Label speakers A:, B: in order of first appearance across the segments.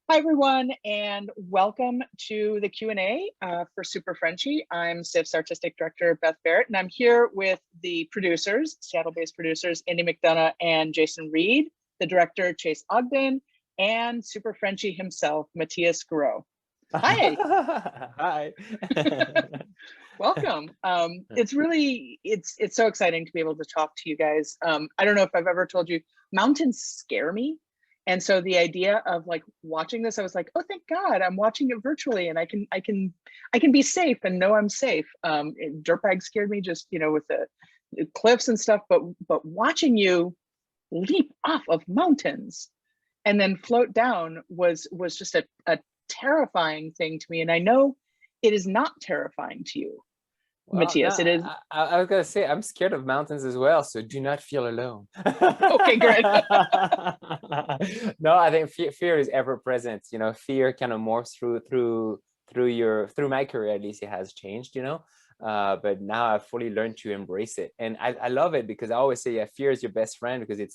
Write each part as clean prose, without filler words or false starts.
A: Hi, everyone, and welcome to the Q&A for Super Frenchie. I'm SIFF's Artistic Director, Beth Barrett, and I'm here with the producers, Seattle-based producers, Andy McDonough and Jason Reid, the director, Chase Ogden, and Super Frenchie himself, Matthias Giraud. Hi.
B: Hi.
A: Welcome. It's so exciting to be able to talk to you guys. I don't know if I've ever told you, mountains scare me. And so the idea of like watching this, I was like, oh, thank God, I'm watching it virtually, and I can be safe and know I'm safe. Dirtbag scared me, just with the cliffs and stuff, but watching you leap off of mountains and then float down was just a terrifying thing to me. And I know it is not terrifying to you,
B: Well, no,
A: Matthias. It is.
B: I was gonna say I'm scared of mountains as well, so do not feel alone.
A: Okay, great.
B: No, I think fear is ever present. Fear kind of morphs through my career. At least it has changed. But now I've fully learned to embrace it, and I love it because I always say, yeah, fear is your best friend because it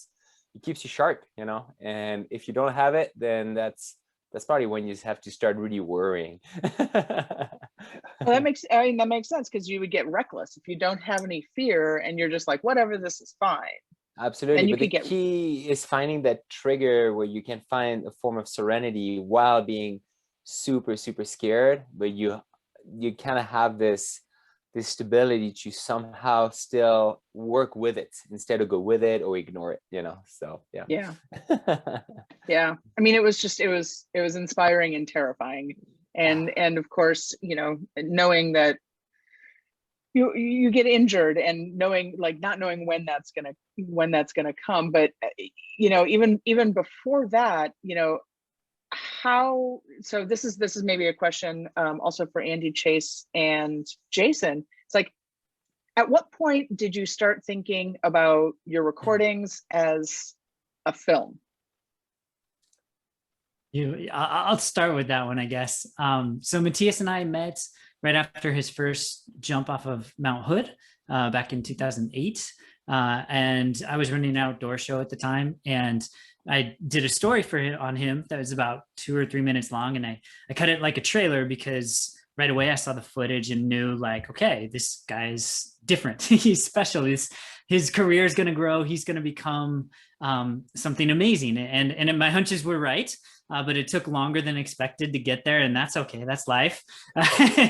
B: keeps you sharp. And if you don't have it, then that's probably when you have to start really worrying.
A: Well, that makes sense, because you would get reckless if you don't have any fear and you're just like, whatever, this is fine.
B: Absolutely,
A: Then you
B: but the
A: could get.
B: key is finding that trigger where you can find a form of serenity while being super, super scared, but you kind of have this stability to somehow still work with it instead of go with it or ignore it. So yeah.
A: Yeah. Yeah. I mean, it was inspiring and terrifying. And of course, knowing that you get injured, and not knowing when that's gonna come. But even before that, so this is maybe a question also for Andy, Chase, and Jason. It's like, at what point did you start thinking about your recordings as a film?
C: I'll start with that one, I guess. So Matthias and I met right after his first jump off of Mount Hood back in 2008. And I was running an outdoor show at the time, and I did a story on him that was about 2 or 3 minutes long, and I cut it like a trailer because right away I saw the footage and knew, like, okay, this guy's different. He's special. His career is going to grow. He's going to become something amazing. And my hunches were right. But it took longer than expected to get there, and that's okay. That's life.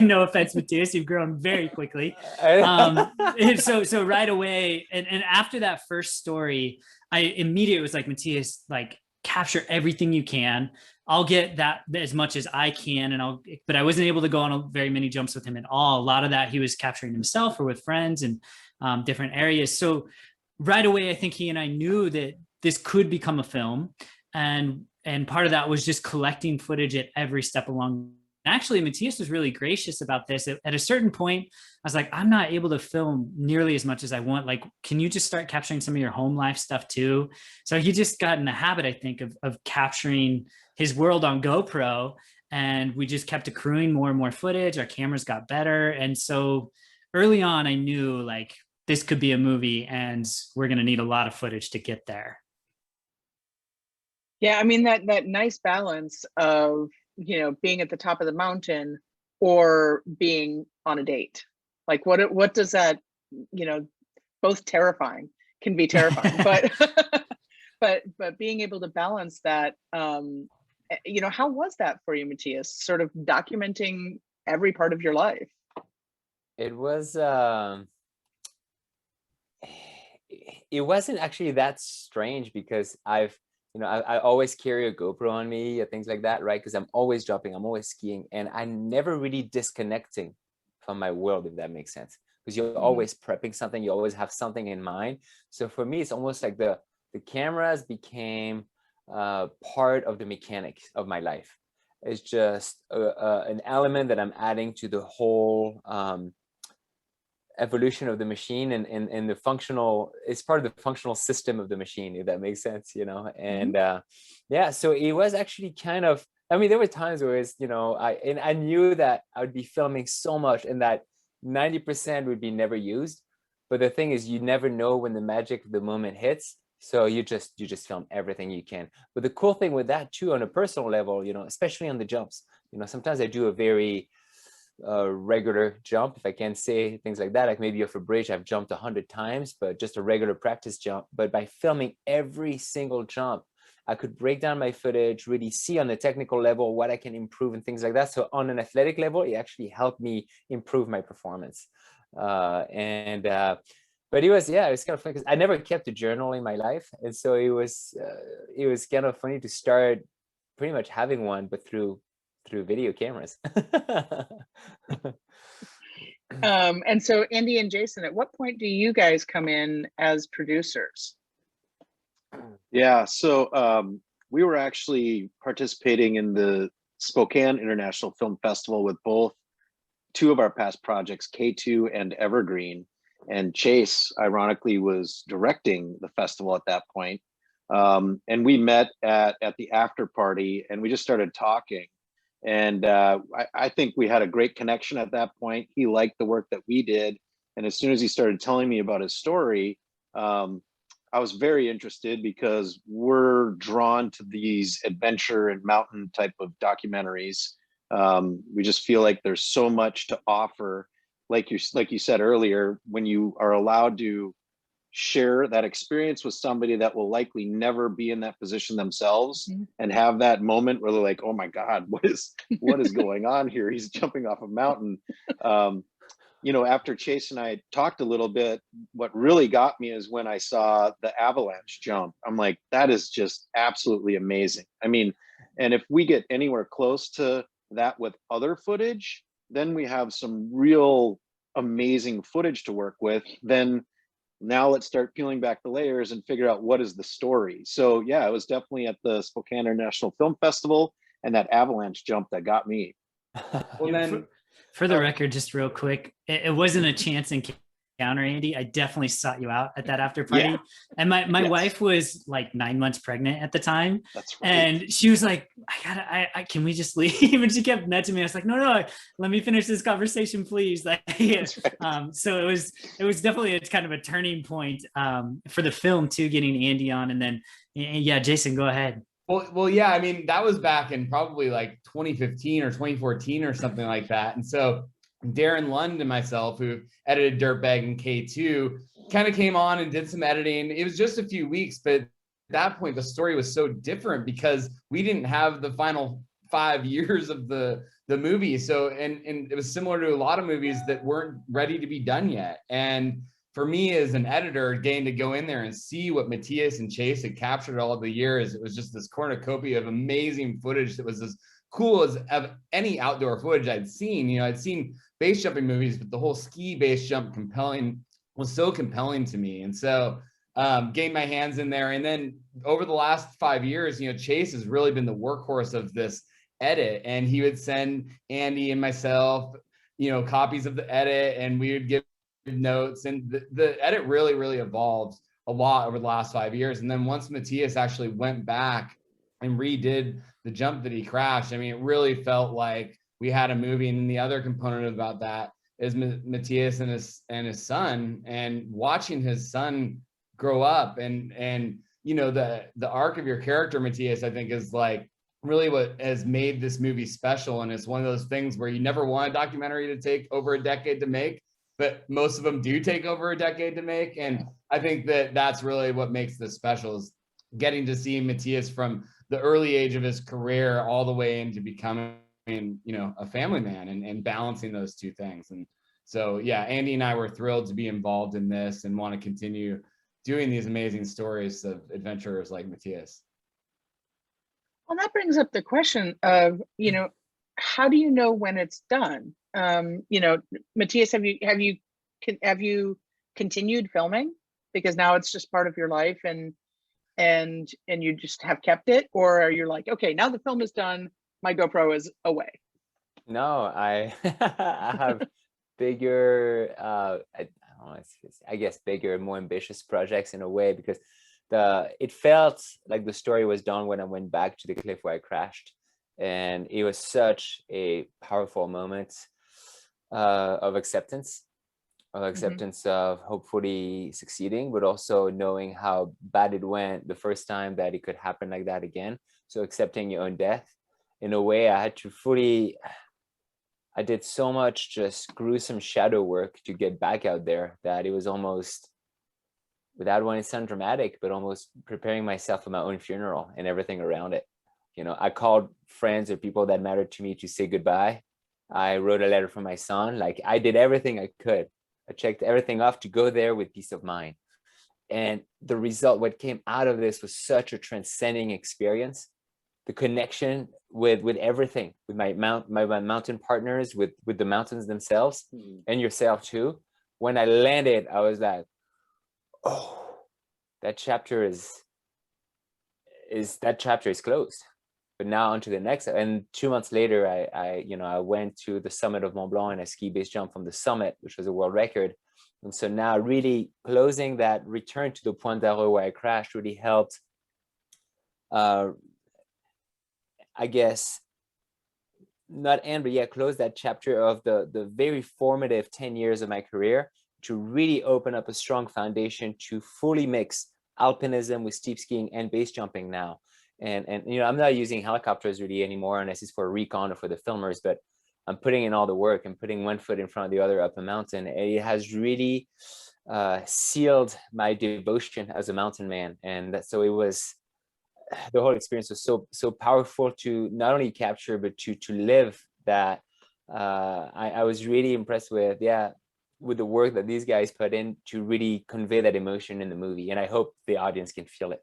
C: No offense, Matthias, you've grown very quickly. So right away, and after that first story, I immediately was like, Matthias, like, capture everything you can. I'll get that as much as I can, but I wasn't able to go on very many jumps with him at all. A lot of that he was capturing himself or with friends and different areas. So right away, I think he and I knew that this could become a film, and part of that was just collecting footage at every step along. Actually, Matthias was really gracious about this. At a certain point, I was like, I'm not able to film nearly as much as I want. Like, can you just start capturing some of your home life stuff too? So he just got in the habit, I think, of capturing his world on GoPro. And we just kept accruing more and more footage. Our cameras got better. And so early on, I knew, like, this could be a movie, and we're going to need a lot of footage to get there.
A: Yeah, I mean, that nice balance of, being at the top of the mountain or being on a date. Like, what does that, both terrifying, can be terrifying, but being able to balance that, how was that for you, Matthias, sort of documenting every part of your life?
B: It was it wasn't actually that strange because I always carry a GoPro on me or things like that, right? Because I'm always jumping, I'm always skiing, and I'm never really disconnecting from my world, if that makes sense. Because you're always prepping something, you always have something in mind. So for me, it's almost like the cameras became part of the mechanics of my life. It's just an element that I'm adding to the whole evolution of the machine, and the functional, it's part of the functional system of the machine, if that makes sense, and yeah, so it was actually kind of, I mean, there were times where it's, I knew that I would be filming so much and that 90% would be never used, but the thing is, you never know when the magic of the moment hits, So you just film everything you can. But the cool thing with that too, on a personal level, especially on the jumps, sometimes I do a very regular jump, if I can say things like that, like maybe off a bridge I've jumped 100 times, but just a regular practice jump. But by filming every single jump, I could break down my footage, really see on the technical level what I can improve and things like that. So on an athletic level, it actually helped me improve my performance. But it was kind of fun because I never kept a journal in my life, and so it was kind of funny to start pretty much having one, but through video cameras.
A: And so Andy and Jason, at what point do you guys come in as producers?
D: Yeah, so we were actually participating in the Spokane International Film Festival with both two of our past projects, K2 and Evergreen. And Chase, ironically, was directing the festival at that point. And we met at the after party, and we just started talking. And I think we had a great connection at that point. He liked the work that we did. And as soon as he started telling me about his story, I was very interested because we're drawn to these adventure and mountain type of documentaries. We just feel like there's so much to offer. Like you said earlier, when you are allowed to share that experience with somebody that will likely never be in that position themselves, and have that moment where they're like, oh my God, what is going on here? He's jumping off a mountain. After Chase and I talked a little bit, what really got me is when I saw the avalanche jump. I'm like, that is just absolutely amazing. I mean, and if we get anywhere close to that with other footage, then we have some real amazing footage to work with. Then now let's start peeling back the layers and figure out what is the story. So yeah, it was definitely at the Spokane International Film Festival and that avalanche jump that got me.
C: Well, then, for the record, just real quick, it wasn't a chance encounter, Andy. I definitely sought you out at that after party. Yeah. And my wife was like 9 months pregnant at the time. That's right. And she was like, I can we just leave? And she kept nudging me. I was like, no, let me finish this conversation, please. Like, right. So it was definitely a kind of a turning point for the film too, getting Andy on. And then, yeah, Jason, go ahead.
E: Well, yeah, I mean, that was back in probably like 2015 or 2014 or something like that. And so Darren Lund and myself, who edited Dirtbag and K2, kind of came on and did some editing. It was just a few weeks, but at that point, the story was so different because we didn't have the final 5 years of the movie. So, and it was similar to a lot of movies that weren't ready to be done yet. And for me as an editor, getting to go in there and see what Matthias and Chase had captured all of the years, it was just this cornucopia of amazing footage that was as cool as any outdoor footage I'd seen. I'd seen base jumping movies, but the whole ski base jump was so compelling to me. And so getting my hands in there. And then over the last 5 years, Chase has really been the workhorse of this edit, and he would send Andy and myself, copies of the edit, and we would give notes, and the edit really evolved a lot over the last 5 years. And then once Matthias actually went back and redid the jump that he crashed, I mean, it really felt like we had a movie. And then the other component about that is Matthias and his son, and watching his son grow up, and the arc of your character, Matthias, I think is like really what has made this movie special. And it's one of those things where you never want a documentary to take over a decade to make, but most of them do take over a decade to make. And I think that that's really what makes this special, is getting to see Matthias from the early age of his career all the way into becoming, a family man, and balancing those two things. And so, yeah, Andy and I were thrilled to be involved in this and want to continue doing these amazing stories of adventurers like Matthias.
A: Well, that brings up the question of, how do you know when it's done? Matthias, have you continued filming because now it's just part of your life and you just have kept it, or are you like, okay, now the film is done, my GoPro is away?
B: No, I have bigger, I guess bigger, more ambitious projects in a way, because it felt like the story was done when I went back to the cliff where I crashed. And it was such a powerful moment of acceptance. of acceptance of hopefully succeeding, but also knowing how bad it went the first time, that it could happen like that again. So accepting your own death. In a way, I did so much just gruesome shadow work to get back out there that it was almost, without wanting to sound dramatic, but almost preparing myself for my own funeral and everything around it. You know, I called friends or people that mattered to me to say goodbye. I wrote a letter for my son. Like, I did everything I could. I checked everything off to go there with peace of mind. And the result, what came out of this, was such a transcending experience. The connection with everything, with my mountain partners, with the mountains themselves, and yourself too. When I landed, I was like, oh, that chapter is closed. But now on to the next. And 2 months later, I went to the summit of Mont Blanc and I ski base jump from the summit, which was a world record. And so now really closing that return to the Point d'Arrêt where I crashed really helped, I guess, not end, but yeah, close that chapter of the very formative 10 years of my career, to really open up a strong foundation to fully mix alpinism with steep skiing and base jumping now. And you know, I'm not using helicopters really anymore unless it's for recon or for the filmers, but I'm putting in all the work and putting one foot in front of the other up a mountain. And it has really sealed my devotion as a mountain man. And so it was, the whole experience was so powerful to not only capture, but to live that. I was really impressed with the work that these guys put in to really convey that emotion in the movie. And I hope the audience can feel it.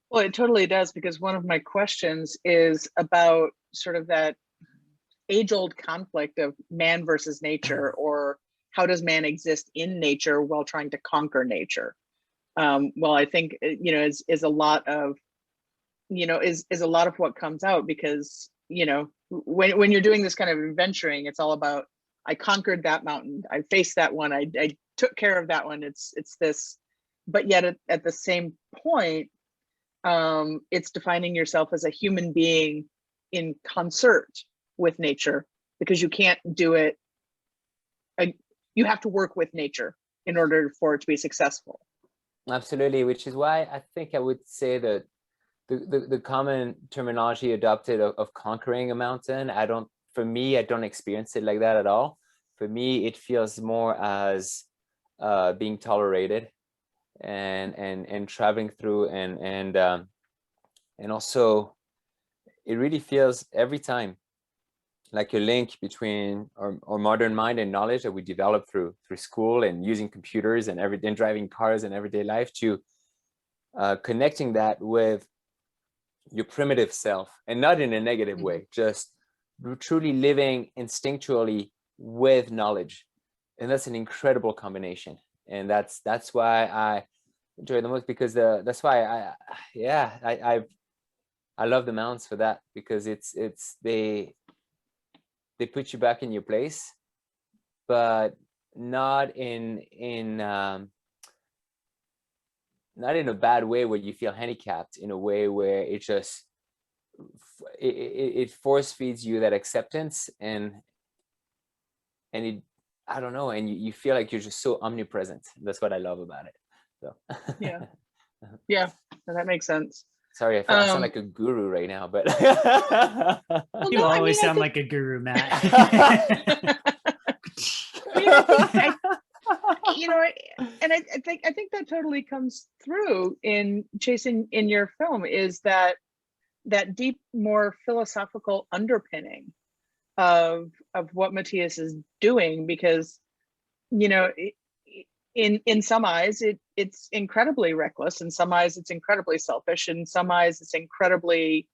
A: Well, it totally does, because one of my questions is about sort of that age-old conflict of man versus nature, or how does man exist in nature while trying to conquer nature? Well, I think, you know, is a lot of, you know, is a lot of what comes out, because, you know, when you're doing this kind of adventuring, it's all about, I conquered that mountain, I faced that one, I took care of that one. It's this, but yet at the same point, it's defining yourself as a human being in concert with nature, because you can't do it. You have to work with nature in order for it to be successful.
B: Absolutely, which is why I think I would say that the common terminology adopted of conquering a mountain, for me, I don't experience it like that at all. For me, it feels more as being tolerated and traveling through, and also it really feels every time like a link between our modern mind and knowledge that we develop through school and using computers and driving cars and everyday life, to connecting that with your primitive self, and not in a negative way, just truly living instinctually with knowledge. And that's an incredible combination. And that's why I enjoy the most, because that's why I love the mountains for that, because they put you back in your place, but not in a bad way where you feel handicapped, in a way where it just it force feeds you that acceptance, and it, I don't know, and you feel like you're just so omnipresent. That's what I love about it. So
A: yeah, that makes sense.
B: Sorry, I sound like a guru right now, but
A: Well,
C: you
A: no,
C: always
A: I
C: sound
A: think,
C: like a guru, Matt.
A: you know, and I think that totally comes through in Chasing, in your film, is that deep, more philosophical underpinning of what Matthias is doing, because, you know, in some eyes it's incredibly reckless, in some eyes it's incredibly selfish, in some eyes it's incredibly,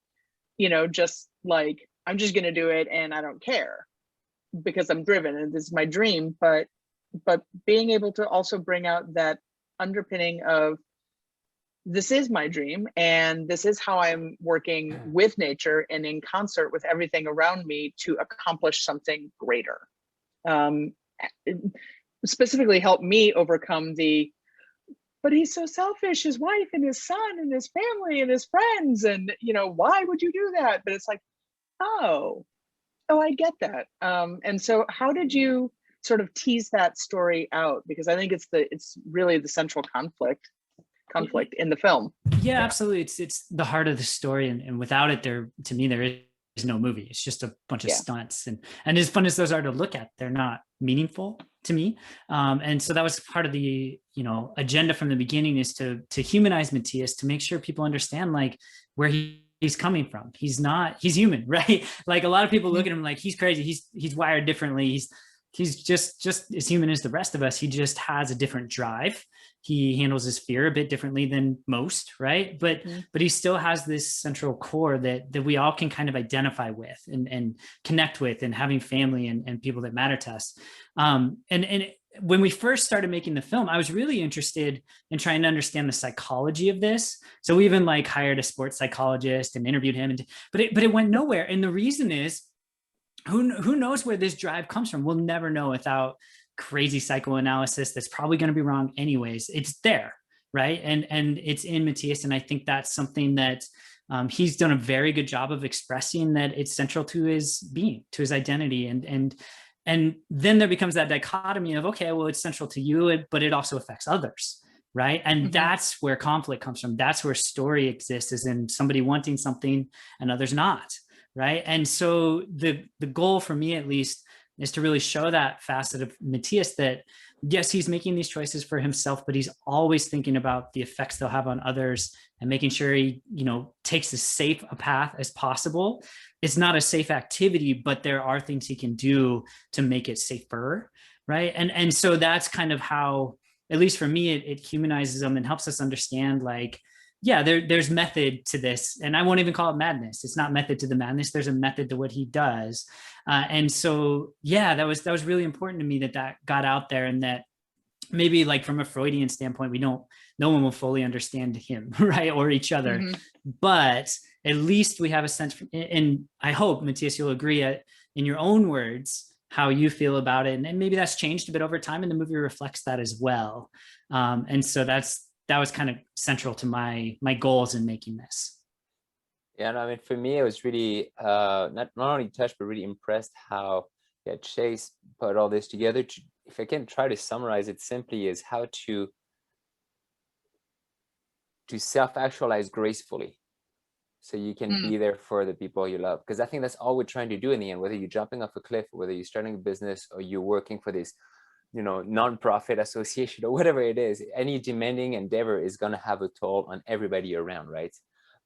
A: you know, just like, I'm just going to do it and I don't care because I'm driven and this is my dream. But being able to also bring out that underpinning of, this is my dream and this is how I'm working with nature and in concert with everything around me to accomplish something greater. Specifically help me overcome but he's so selfish, his wife and his son and his family and his friends, and, you know, why would you do that? But it's like, oh, I get that. And so how did you sort of tease that story out, because I think it's really the central conflict in the film.
C: Yeah, absolutely. It's the heart of the story, and without it, to me there is no movie. It's just a bunch of stunts, and as fun as those are to look at, they're not meaningful to me. And so that was part of the agenda from the beginning, is to humanize Matthias, to make sure people understand like where he's coming from. He's human, right? Like a lot of people look at him like he's crazy. He's wired differently. He's just as human as the rest of us. He just has a different drive. He handles his fear a bit differently than most, right? But he still has this central core that we all can kind of identify with and connect with, and having family and people that matter to us. And when we first started making the film, I was really interested in trying to understand the psychology of this. So we even like hired a sports psychologist and interviewed him, but it went nowhere. And the reason is, who knows where this drive comes from? We'll never know without crazy psychoanalysis that's probably going to be wrong anyways. It's there, right? And it's in Matthias, and I think that's something that he's done a very good job of expressing, that it's central to his being, to his identity. And then there becomes that dichotomy of, okay, well, it's central to you, but it also affects others, right? And that's where conflict comes from. That's where story exists, is in somebody wanting something and others not, right? And so the goal for me, at least, is to really show that facet of Matthias, that yes, he's making these choices for himself, but he's always thinking about the effects they'll have on others, and making sure he, takes as safe a path as possible. It's not a safe activity, but there are things he can do to make it safer, right? And so that's kind of how, at least for me, it humanizes him and helps us understand, like, yeah, there's method to this, and I won't even call it madness. It's not method to the madness. There's a method to what he does, and so yeah, that was really important to me that got out there, and that maybe like from a Freudian standpoint, no one will fully understand him, right, or each other, but at least we have a sense. And I hope, Matthias, you'll agree, in your own words, how you feel about it, and maybe that's changed a bit over time, and the movie reflects that as well. And so that was kind of central to my goals in making this.
B: Yeah, no, I mean, for me, I was really not only touched, but really impressed how Chase put all this together. If I can try to summarize it simply, is how to self-actualize gracefully, so you can be there for the people you love. Because I think that's all we're trying to do in the end, whether you're jumping off a cliff, or whether you're starting a business, or you're working for this non-profit association, or whatever it is. Any demanding endeavor is going to have a toll on everybody around, right?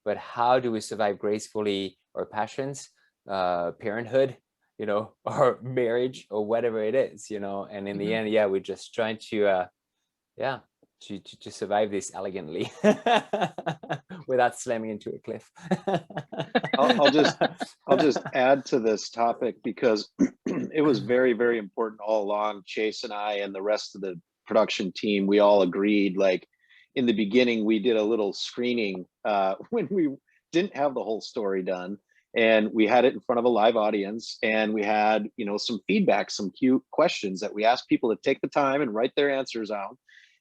B: But how do we survive gracefully our passions, parenthood, or marriage, or whatever it is, and in the end, we're just trying to to survive this elegantly without slamming into a cliff.
D: I'll just add to this topic, because it was very, very important all along. Chase and I and the rest of the production team, we all agreed, like in the beginning, we did a little screening when we didn't have the whole story done, and we had it in front of a live audience, and we had, some feedback, some cute questions that we asked people to take the time and write their answers out.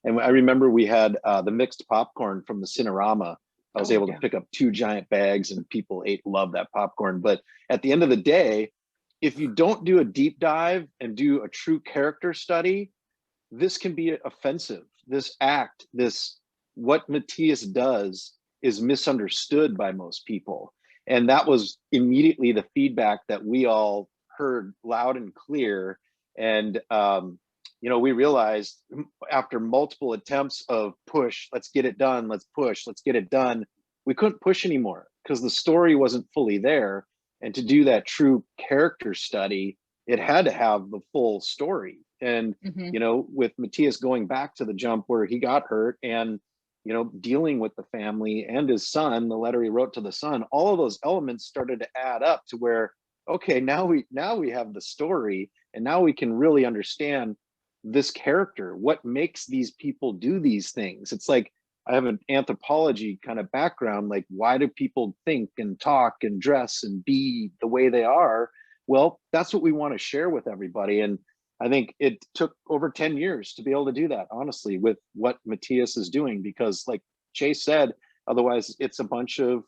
D: And I remember we had the mixed popcorn from the Cinerama. I was able to pick up 2 giant bags, and people loved that popcorn. But at the end of the day, if you don't do a deep dive and do a true character study, this can be offensive. This act, what Matthias does is misunderstood by most people. And that was immediately the feedback that we all heard loud and clear. And, we realized after multiple attempts of push, let's get it done, let's push, let's get it done, we couldn't push anymore, because the story wasn't fully there. And to do that true character study, it had to have the full story. And, with Matthias going back to the jump where he got hurt, and, dealing with the family and his son, the letter he wrote to the son, all of those elements started to add up to where, okay, now we have the story, and now we can really understand this character, what makes these people do these things. It's like, I have an anthropology kind of background, like, why do people think and talk and dress and be the way they are? Well, that's what we want to share with everybody. And I think it took over 10 years to be able to do that, honestly, with what Matthias is doing, because like Chase said, otherwise it's a bunch of,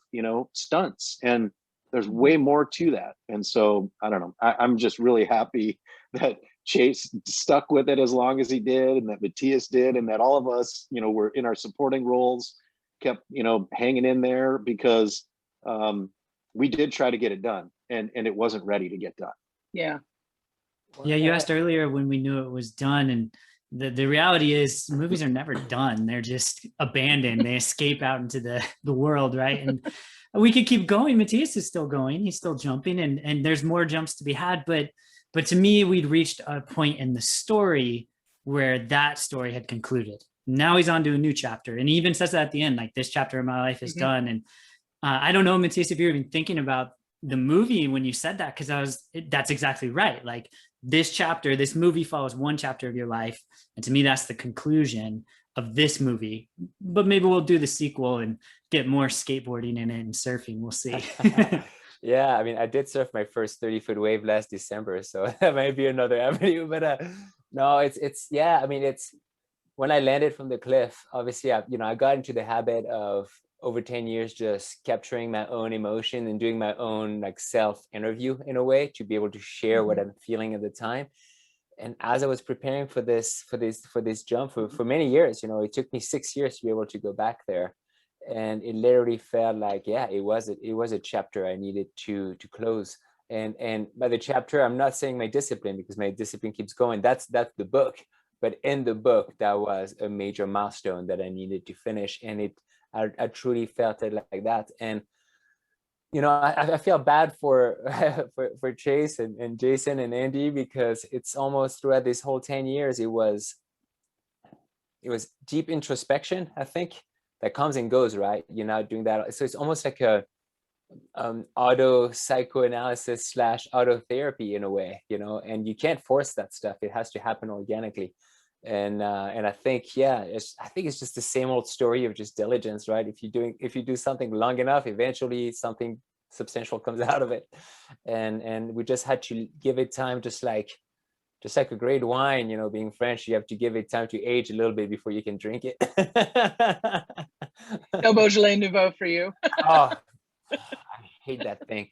D: stunts, and there's way more to that. And so, I don't know, I'm just really happy that Chase stuck with it as long as he did, and that Matthias did, and that all of us, were in our supporting roles, kept, hanging in there, because we did try to get it done, and it wasn't ready to get done.
A: Yeah.
C: Yeah, you asked earlier when we knew it was done, and the reality is movies are never done. They're just abandoned. They escape out into the world, right? And we could keep going. Matthias is still going. He's still jumping, and there's more jumps to be had. But to me, we'd reached a point in the story where that story had concluded. Now he's on to a new chapter. And he even says that at the end, like, this chapter of my life is done. And I don't know, Matthias, if you're even thinking about the movie when you said that, because that's exactly right. Like, this movie follows one chapter of your life. And to me, that's the conclusion of this movie. But maybe we'll do the sequel and get more skateboarding in it and surfing. We'll see.
B: Yeah, I mean, I did surf my first 30-foot wave last December, so that might be another avenue. But no, it's yeah. I mean, it's when I landed from the cliff. Obviously, I got into the habit of over 10 years just capturing my own emotion and doing my own like self interview in a way to be able to share what I'm feeling at the time. And as I was preparing for this jump for many years, it took me 6 years to be able to go back there. And it literally felt like, yeah, it was a chapter I needed to close. And by the chapter, I'm not saying my discipline, because my discipline keeps going. That's the book. But in the book, that was a major milestone that I needed to finish. And I truly felt it like that. And I feel bad for for Chase and Jason and Andy, because it's almost throughout this whole 10 years, it was deep introspection, I think, that comes and goes, right? You're not doing that. So it's almost like a auto psychoanalysis / auto therapy in a way, and you can't force that stuff. It has to happen organically. And I think, yeah, I think it's just the same old story of just diligence, right? If you do something long enough, eventually something substantial comes out of it. And we just had to give it time, just like a great wine, being French, you have to give it time to age a little bit before you can drink it.
A: No Beaujolais Nouveau for you.
B: Oh, I hate that thing.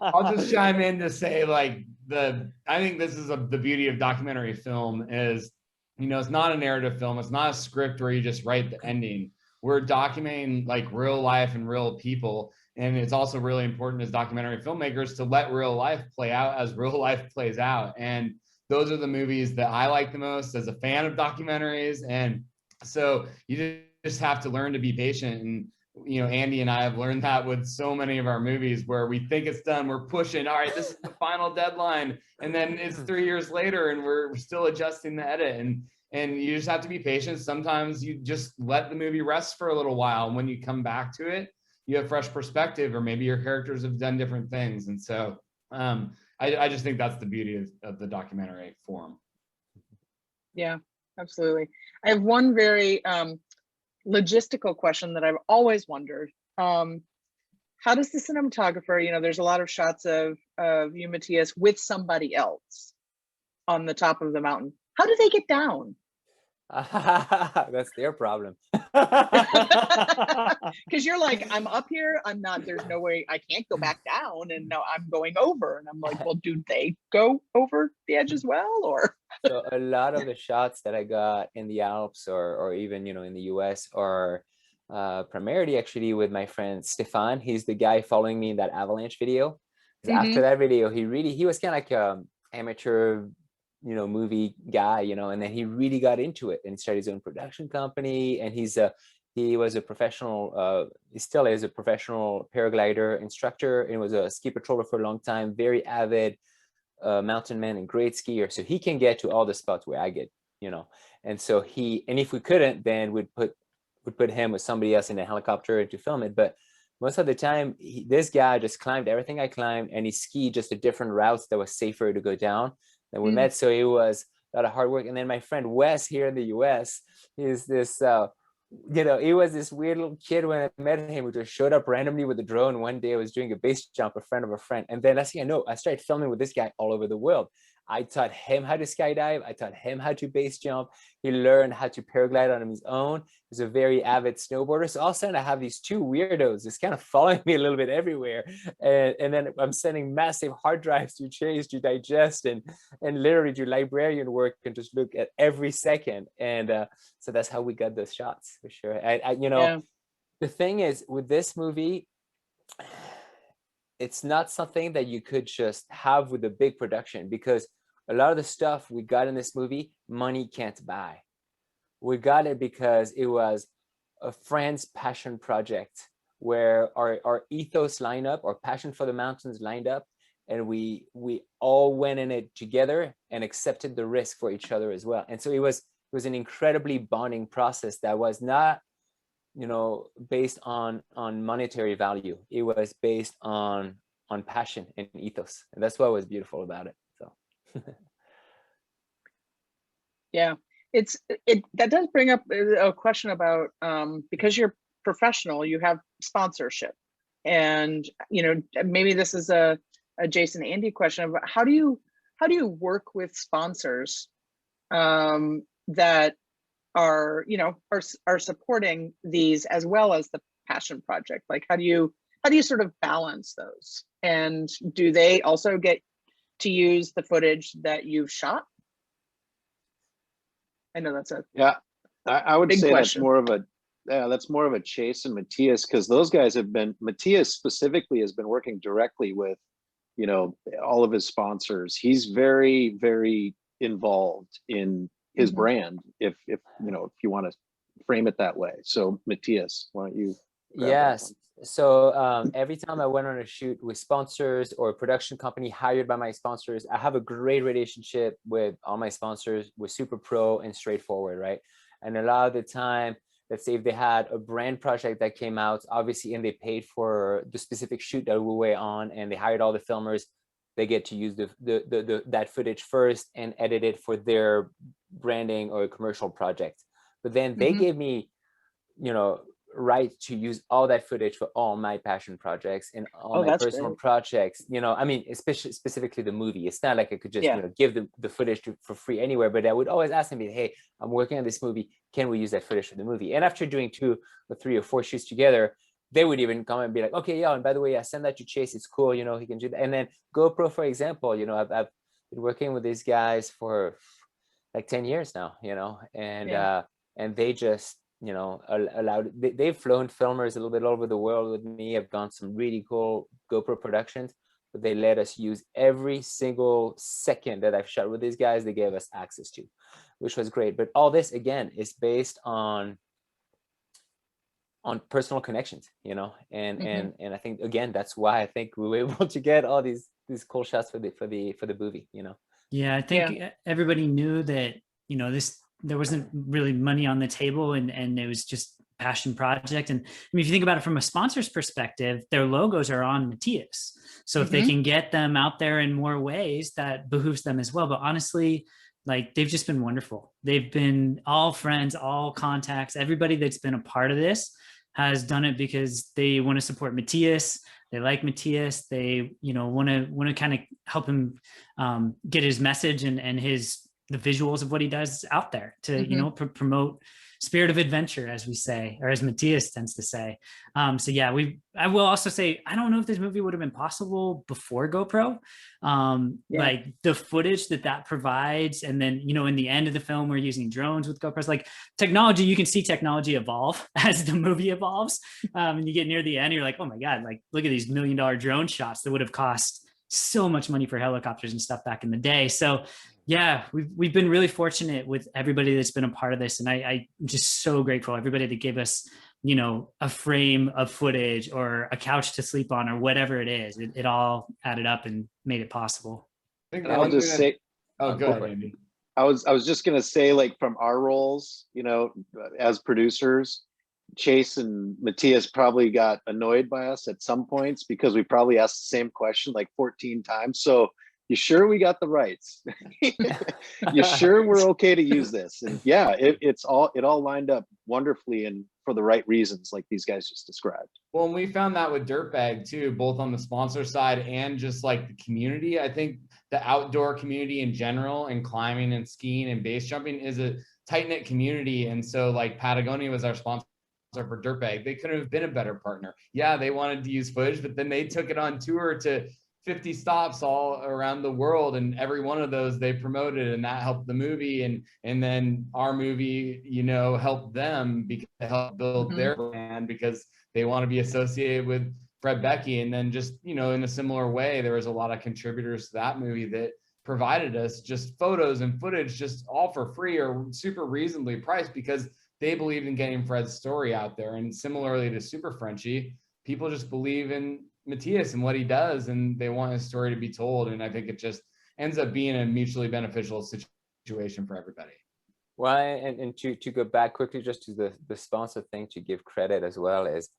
E: I'll just chime in to say, like, I think this is the beauty of documentary film is, it's not a narrative film. It's not a script where you just write the ending. We're documenting like real life and real people. And it's also really important as documentary filmmakers to let real life play out as real life plays out. And those are the movies that I like the most as a fan of documentaries. And so you just have to learn to be patient. And, Andy and I have learned that with so many of our movies where we think it's done, we're pushing, all right, this is the final deadline. And then it's 3 years later and we're still adjusting the edit. And you just have to be patient. Sometimes you just let the movie rest for a little while. And when you come back to it, you have fresh perspective, or maybe your characters have done different things. And so I just think that's the beauty of the documentary form.
A: Yeah, absolutely. I have one very logistical question that I've always wondered. How does the cinematographer, there's a lot of shots of you, Matthias, with somebody else on the top of the mountain. How do they get down?
B: That's their problem.
A: Because you're like, I'm up here, I'm not, there's no way, I can't go back down, and now I'm going over. And I'm like, well, do they go over the edge as well? Or
B: so a lot of the shots that I got in the Alps or even, in the US are primarily actually with my friend Stefan. He's the guy following me in that avalanche video. After that video, he was kind of like a amateur movie guy, and then he really got into it and started his own production company. And he was a professional, he still is a professional paraglider instructor, and was a ski patroller for a long time, very avid mountain man and great skier. So he can get to all the spots where I get, and so and if we couldn't, then we'd put him with somebody else in a helicopter to film it. But most of the time, this guy just climbed everything I climbed, and he skied just a different routes that was safer to go down. And we met, so it was a lot of hard work. And then my friend Wes here in the US, he's this, he was this weird little kid when I met him, who just showed up randomly with a drone. One day I was doing a base jump, a friend of a friend. And then I started filming with this guy all over the world. I taught him how to skydive. I taught him how to base jump. He learned how to paraglide on his own. He's a very avid snowboarder. So all of a sudden I have these two weirdos just kind of following me a little bit everywhere. And then I'm sending massive hard drives to Chase to digest and literally do librarian work and just look at every second. And so that's how we got those shots for sure. The thing is with this movie, it's not something that you could just have with a big production, because a lot of the stuff we got in this movie, money can't buy. We got it because it was a friend's passion project where our ethos lined up, our passion for the mountains lined up, and we all went in it together and accepted the risk for each other as well. And so it was an incredibly bonding process that was not, based on monetary value. It was based on passion and ethos, and that's what was beautiful about it. So
A: yeah, that does bring up a question about because you're professional, you have sponsorship, and maybe this is a Jason Andy question about how do you work with sponsors that are supporting these as well as the passion project? Like how do you sort of balance those, and do they also get to use the footage that you've shot? I know that's
D: I would say
A: question.
D: that's more of a Chase and Matthias, because those guys Matthias specifically has been working directly with all of his sponsors. He's very, very involved in his brand, if you want to frame it that way. So Matthias, why don't you?
B: Yes. So every time I went on a shoot with sponsors or a production company hired by my sponsors, I have a great relationship with all my sponsors, with Super Pro and Straightforward, right? And a lot of the time, let's say if they had a brand project that came out, obviously, and they paid for the specific shoot that we were on, and they hired all the filmers, they get to use that footage first and edit it for their branding or a commercial project. But then they gave me, right to use all that footage for all my passion projects and all my personal projects. Especially specifically the movie. It's not like I could just give the footage for free anywhere, but I would always ask them, hey, I'm working on this movie, can we use that footage for the movie? And after doing 2 or 3 or 4 shoots together, they would even come and be like, okay, yeah, and by the way, I send that to Chase, it's cool, he can do that. And then GoPro, for example, I've been working with these guys for like 10 years now, and they just they've flown filmers a little bit all over the world with me. I've done some really cool GoPro productions, but they let us use every single second that I've shot with these guys. They gave us access to, which was great. But all this again is based on personal connections, and I think again that's why I think we were able to get all these cool shots for the movie.
C: Yeah, I think everybody knew that there wasn't really money on the table, and it was just passion project. And I mean, if you think about it from a sponsor's perspective, their logos are on Matthias. So if they can get them out there in more ways, that behooves them as well. But honestly, like, they've just been wonderful. They've been all friends, all contacts. Everybody that's been a part of this has done it because they want to support Matthias. They like Matthias. They, want to kind of help him get his message and the visuals of what he does out there to, promote spirit of adventure, as we say, or as Matthias tends to say. So yeah, I will also say, I don't know if this movie would have been possible before GoPro. Like the footage that provides. And then, in the end of the film, we're using drones with GoPros, like technology, you can see technology evolve as the movie evolves. And you get near the end, you're like, oh my God, like, look at these $1 million drone shots that would have cost so much money for helicopters and stuff back in the day. So yeah, we've been really fortunate with everybody that's been a part of this. And I'm just so grateful. Everybody that gave us, a frame of footage or a couch to sleep on or whatever it is, it all added up and made it possible.
D: I'll just say,
E: oh, go ahead, Andy.
D: I was just going to say, like, from our roles, as producers, Chase and Matthias probably got annoyed by us at some points because we probably asked the same question like 14 times. So, you sure we got the rights? You sure we're okay to use this? And yeah, it all lined up wonderfully and for the right reasons, like these guys just described.
E: Well, and we found that with Dirtbag too, both on the sponsor side and just like the community. I think the outdoor community in general, and climbing and skiing and base jumping is a tight-knit community. And so like Patagonia was our sponsor for Dirtbag. They couldn't have been a better partner. Yeah, they wanted to use footage, but then they took it on tour to 50 stops all around the world, and every one of those they promoted, and that helped the movie. And then our movie, you know, helped them because it helped build their brand because they want to be associated with Fred Becky. And then just, you know, in a similar way, there was a lot of contributors to that movie that provided us just photos and footage just all for free or super reasonably priced because they believed in getting Fred's story out there. And similarly to Super Frenchie, people just believe in Matthias and what he does, and they want his story to be told. And I think it just ends up being a mutually beneficial situation for everybody.
B: Well, and to go back quickly just to the sponsor thing, to give credit as well, is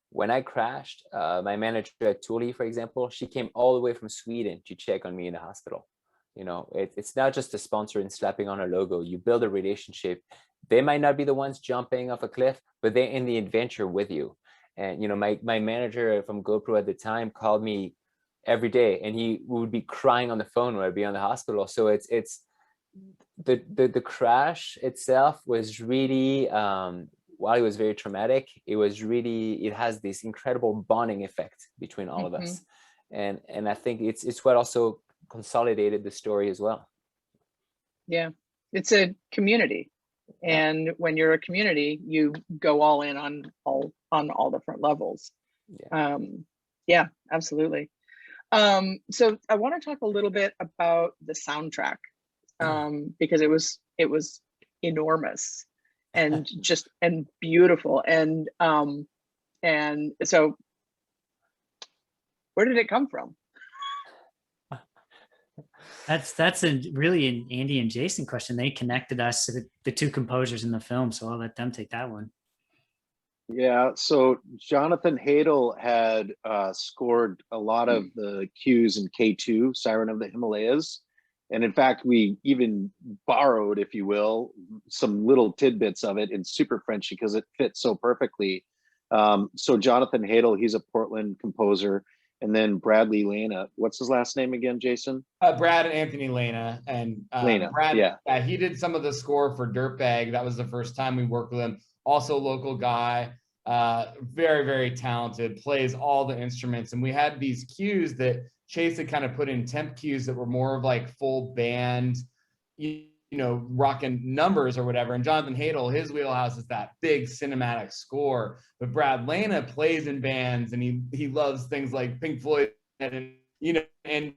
B: when I crashed, my manager at Thule, for example, she came all the way from Sweden to check on me in the hospital. You know, it's not just a sponsor and slapping on a logo. You build a relationship. They might not be the ones jumping off a cliff, but they're in the adventure with you. And, you know, my manager from GoPro at the time called me every day, and he would be crying on the phone when I'd be on the hospital. So it's the crash itself was really, while it was very traumatic, it has this incredible bonding effect between all of us. And I think it's what also consolidated the story as well. Yeah,
A: it's a community. And when you're a community, you go all in on all different levels. Yeah, absolutely. So I want to talk a little bit about the soundtrack, because it was enormous and just and beautiful. And so where did it come from?
C: That's really an Andy and Jason question. They connected us to the two composers in the film, so I'll let them take that one.
D: Yeah, so Jonathan Hadel had scored a lot of the cues in K2, Siren of the Himalayas. And in fact, we even borrowed, if you will, some little tidbits of it in Super Frenchie because it fits so perfectly. So Jonathan Hadel, he's a Portland composer. And then Bradley Lana, what's his last name again, Jason?
E: Brad and Anthony Lana. And
D: Lana,
E: Brad,
D: yeah,
E: he did some of the score for Dirtbag. That was the first time we worked with him. Also local guy, very, very talented, plays all the instruments. And we had these cues that Chase had kind of put in temp cues that were more of like full band, you know, rocking numbers or whatever. And Jonathan Hadel, his wheelhouse is that big cinematic score. But Brad Lana plays in bands, and he loves things like Pink Floyd, and you know, and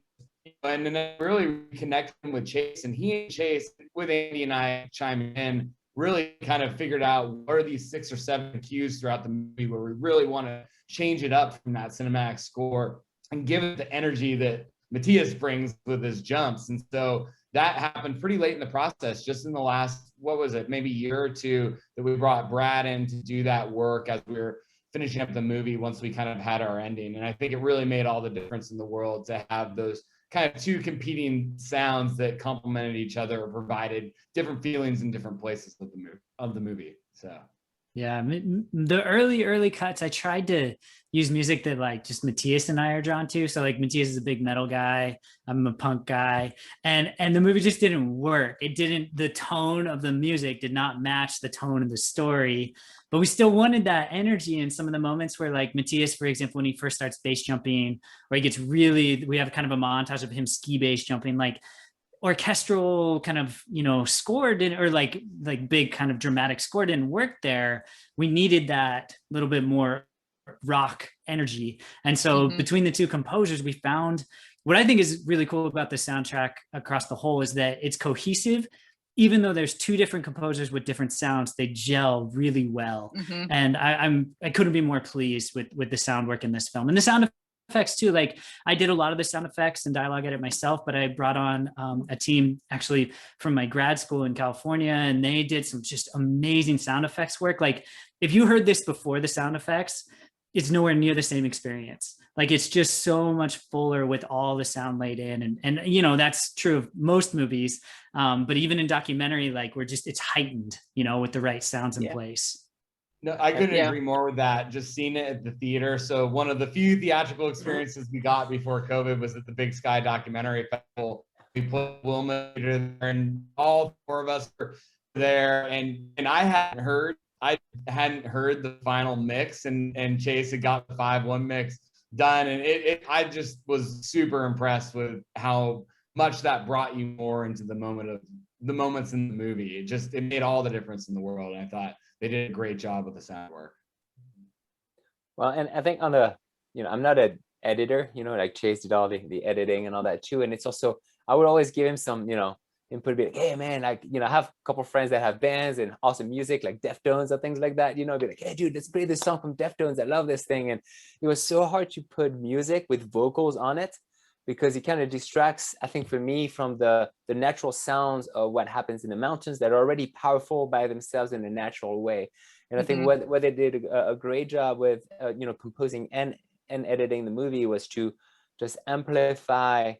E: then really connecting with Chase, and he and Chase with Andy and I chiming in really kind of figured out what are these 6 or 7 cues throughout the movie where we really want to change it up from that cinematic score and give it the energy that Matthias brings with his jumps. And so that happened pretty late in the process, just in the last, what was it, maybe year or two, that we brought Brad in to do that work as we were finishing up the movie once we kind of had our ending. And I think it really made all the difference in the world to have those kind of two competing sounds that complemented each other or provided different feelings in different places of the movie. So
C: yeah, the early cuts, I tried to use music that like just Matthias and I are drawn to. So like Matthias is a big metal guy, I'm a punk guy, and the movie just didn't work. The tone of the music did not match the tone of the story, but we still wanted that energy in some of the moments where like Matthias, for example, when he first starts base jumping, where he gets we have kind of a montage of him ski base jumping, like orchestral kind of, you know, score didn't, or like big kind of dramatic score didn't work there. We needed that little bit more rock energy. And so between the two composers, we found what I think is really cool about the soundtrack across the whole is that it's cohesive. Even though there's two different composers with different sounds, they gel really well. And I couldn't be more pleased with the sound work in this film. And the sound effects too. Like I did a lot of the sound effects and dialogue edit myself, but I brought on a team actually from my grad school in California, and they did some just amazing sound effects work. Like if you heard this before the sound effects, it's nowhere near the same experience. Like it's just so much fuller with all the sound laid in. And you know, that's true of most movies. But even in documentary, like it's heightened, you know, with the right sounds in place.
E: No, I couldn't
A: Yeah.
E: agree more with that. Just seeing it at the theater. So one of the few theatrical experiences we got before COVID was at the Big Sky Documentary Festival. We put Wilma there, and all four of us were there. And I hadn't heard the final mix, and Chase had got the 5-1 mix done, and I just was super impressed with how much that brought you more into the moments in the movie. It made all the difference in the world. And I thought they did a great job with the sound work.
B: Well, and I think on the, I'm not an editor, like Chase did all the editing and all that too. And it's also, I would always give him some, input, be like, hey man, like, I have a couple of friends that have bands and awesome music, like Deftones or things like that, be like, hey dude, let's play this song from Deftones. I love this thing. And it was so hard to put music with vocals on it, because it kind of distracts, I think, for me, from the natural sounds of what happens in the mountains that are already powerful by themselves in a natural way. And I think what they did a great job with, composing and editing the movie was to just amplify.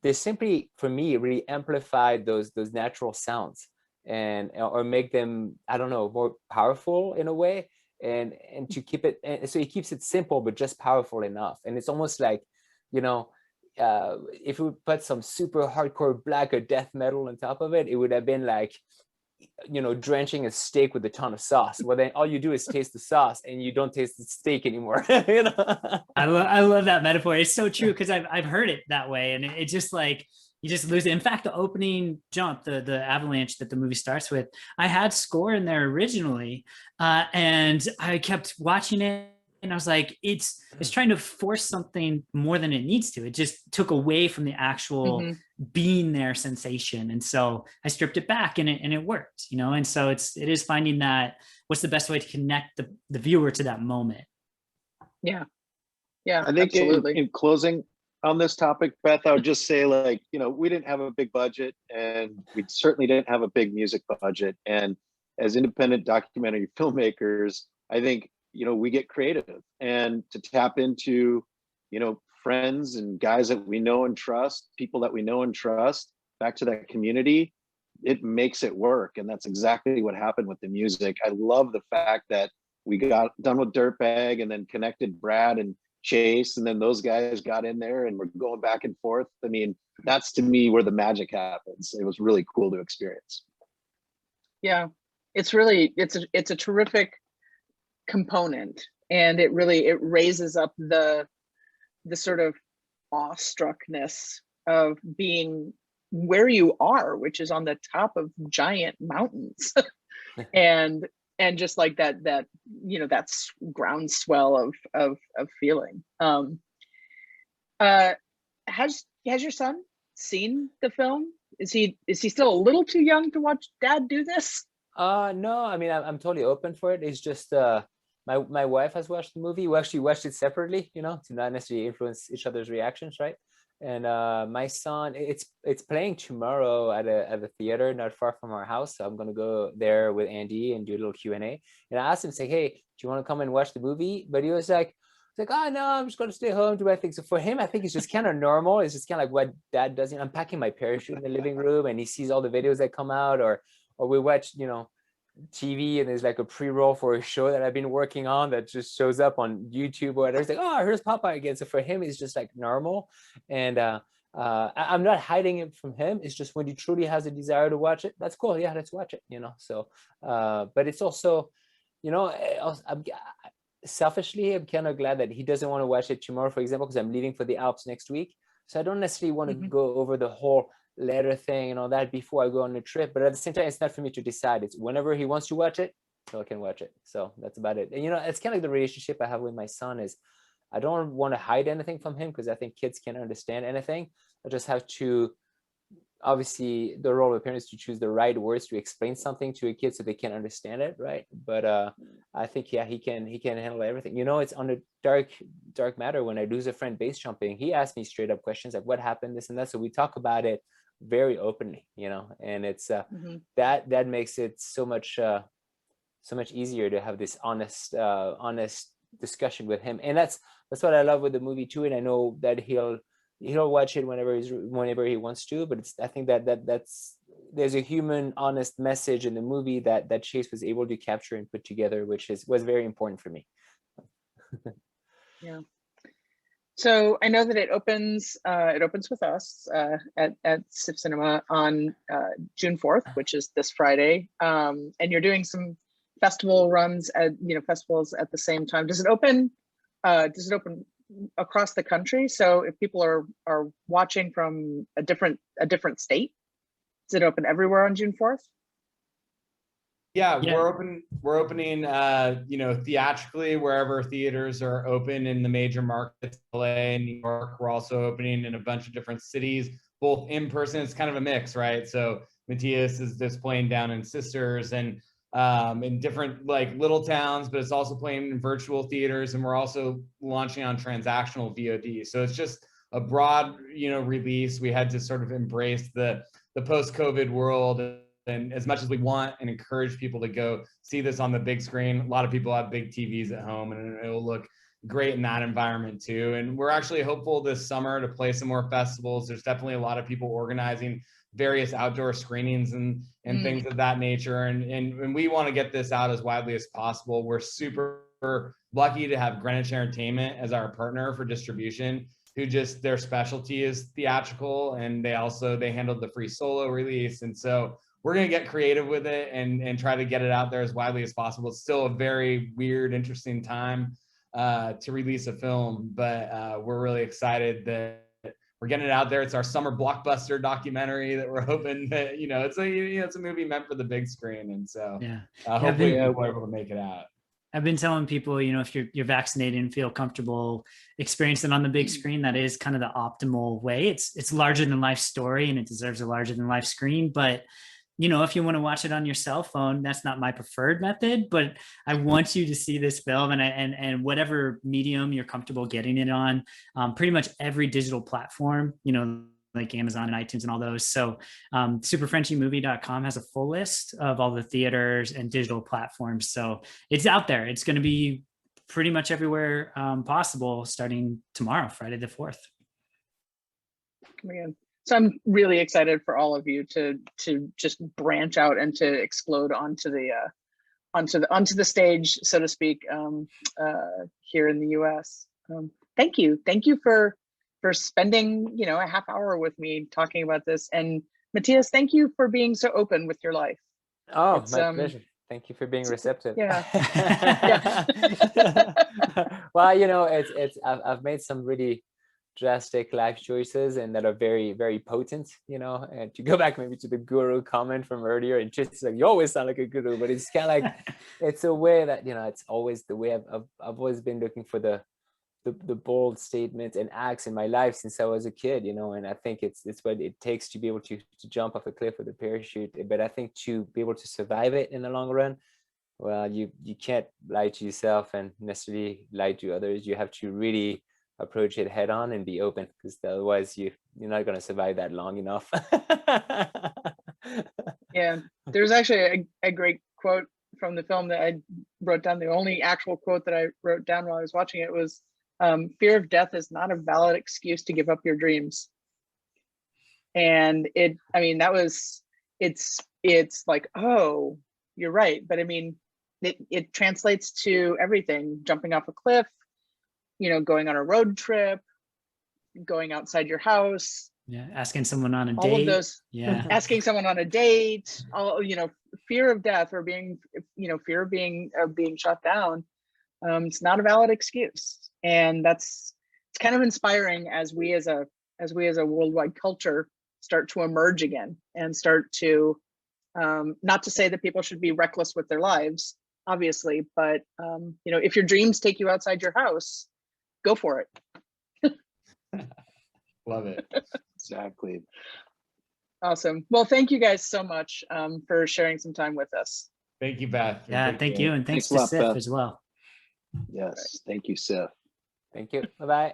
B: They simply, for me, really amplified those natural sounds or make them, I don't know, more powerful in a way, and to keep it. And so it keeps it simple but just powerful enough. And it's almost like, if we put some super hardcore black or death metal on top of it, it would have been like, drenching a steak with a ton of sauce. Well, then all you do is taste the sauce and you don't taste the steak anymore.
C: I love that metaphor. It's so true, because I've heard it that way, and it just like, you just lose it. In fact, the opening jump, the avalanche that the movie starts with, I had score in there originally, and I kept watching it. And I was like, it's trying to force something more than it needs to. It just took away from the actual being there sensation. And so I stripped it back, and it worked, And so it is finding that, what's the best way to connect the viewer to that moment.
A: Yeah.
D: I think in closing on this topic, Beth, I would just say, like, we didn't have a big budget, and we certainly didn't have a big music budget. And as independent documentary filmmakers, I think, we get creative, and to tap into, friends and guys that we know and trust, people that we know and trust, back to that community, it makes it work. And that's exactly what happened with the music. I love the fact that we got done with Dirtbag and then connected Brad and Chase, and then those guys got in there and we're going back and forth. I mean, that's, to me, where the magic happens. It was really cool to experience.
A: Yeah, it's a terrific component, and it raises up the sort of awestruckness of being where you are, which is on the top of giant mountains. and just like that that's groundswell of feeling. Has your son seen the film? Is he still a little too young to watch dad do this?
B: No, I mean, I'm totally open for it. It's just my wife has watched the movie. We actually watched it separately, to not necessarily influence each other's reactions, right? And my son, it's playing tomorrow at a theater not far from our house. So I'm gonna go there with Andy and do a little Q&A. And I asked him, say, hey, do you want to come and watch the movie? But he was like, oh no, I'm just gonna stay home, do my thing. So for him, I think it's just kind of normal. It's just kind of like what dad does. I'm packing my parachute in the living room, and he sees all the videos that come out, or we watch, TV, and there's like a pre-roll for a show that I've been working on that just shows up on YouTube or whatever. It's like, oh, here's Popeye again. So for him, it's just like normal. And I'm not hiding it from him. It's just when he truly has a desire to watch it, that's cool. Yeah, let's watch it, So, but it's also, selfishly, I'm kind of glad that he doesn't want to watch it tomorrow, for example, because I'm leaving for the Alps next week. So I don't necessarily want to go over the whole letter thing and all that before I go on the trip. But at the same time, it's not for me to decide. It's whenever he wants to watch it, so I can watch it. So that's about it. And it's kind of like the relationship I have with my son is I don't want to hide anything from him, because I think kids can't understand anything. I just have to, obviously, the role of parents to choose the right words to explain something to a kid so they can understand it, right? But I think, yeah, he can handle everything. It's on a dark matter. When I lose a friend base jumping, he asked me straight up questions like, what happened, this and that. So we talk about it very openly, and it's that makes it so much easier to have this honest discussion with him. And that's what I love with the movie too. And I know that he'll watch it whenever he wants to, but I think that's there's a human, honest message in the movie that Chase was able to capture and put together, which was very important for me.
A: Yeah. So I know that it opens with us at SIFF Cinema on June 4th, which is this Friday. And you're doing some festival runs at festivals at the same time. Does it open across the country? So if people are watching from a different state, does it open everywhere on June 4th?
E: Yeah, we're opening theatrically wherever theaters are open in the major markets, LA and New York. We're also opening in a bunch of different cities, both in person. It's kind of a mix, right? So Matthias is just playing down in Sisters and in different like little towns, but it's also playing in virtual theaters, and we're also launching on transactional VOD. So it's just a broad, release. We had to sort of embrace the post-COVID world. And as much as we want and encourage people to go see this on the big screen, a lot of people have big TVs at home, and it'll look great in that environment too. And we're actually hopeful this summer to play some more festivals. There's definitely a lot of people organizing various outdoor screenings and things of that nature. And we want to get this out as widely as possible. We're super lucky to have Greenwich Entertainment as our partner for distribution, who just, their specialty is theatrical, and they handled the free solo release. And so we're going to get creative with it and try to get it out there as widely as possible. It's still a very weird, interesting time to release a film, but we're really excited that we're getting it out there. It's our summer blockbuster documentary that we're hoping that, it's a movie meant for the big screen. And so hopefully we're able to make it out.
C: I've been telling people, if you're vaccinated and feel comfortable experiencing it on the big screen, that is kind of the optimal way. It's larger than life story, and it deserves a larger than life screen. But if you want to watch it on your cell phone, that's not my preferred method, but I want you to see this film and whatever medium you're comfortable getting it on, pretty much every digital platform, like Amazon and iTunes and all those. So superfrenchiemovie.com has a full list of all the theaters and digital platforms. So it's out there. It's going to be pretty much everywhere possible starting tomorrow, Friday the 4th.
A: Man. So I'm really excited for all of you to just branch out and to explode onto the stage, so to speak, here in the U.S. Thank you for spending a half hour with me talking about this. And Matthias, thank you for being so open with your life.
B: Oh, my pleasure. Thank you for being receptive.
A: Yeah.
B: Well, I've made some really drastic life choices and that are very, very potent, and to go back maybe to the guru comment from earlier, and just like, you always sound like a guru, but it's kind of like, it's a way that, it's always the way I've always been looking for the bold statements and acts in my life since I was a kid, and I think it's what it takes to be able to jump off a cliff with a parachute. But I think to be able to survive it in the long run, well, you can't lie to yourself and necessarily lie to others. You have to really approach it head on and be open, because otherwise you're not going to survive that long enough.
A: Yeah, there's actually a great quote from the film that I wrote down. The only actual quote that I wrote down while I was watching it was, fear of death is not a valid excuse to give up your dreams. And it's like, oh, you're right. But it translates to everything: jumping off a cliff, going on a road trip, going outside your house.
C: Yeah, asking someone on a date.
A: All of those.
C: Yeah.
A: Asking someone on a date. All fear of death or being, fear of being shot down. It's not a valid excuse, and it's kind of inspiring as we as a worldwide culture start to emerge again and start to, not to say that people should be reckless with their lives, obviously, but if your dreams take you outside your house, go for it.
E: Love it.
D: Exactly.
A: Awesome. Well, thank you guys so much for sharing some time with us.
E: Thank you, Beth.
C: Yeah, thank you. And thanks to SIFF as well.
D: Yes. Thank you, SIFF.
B: Thank you. Bye-bye.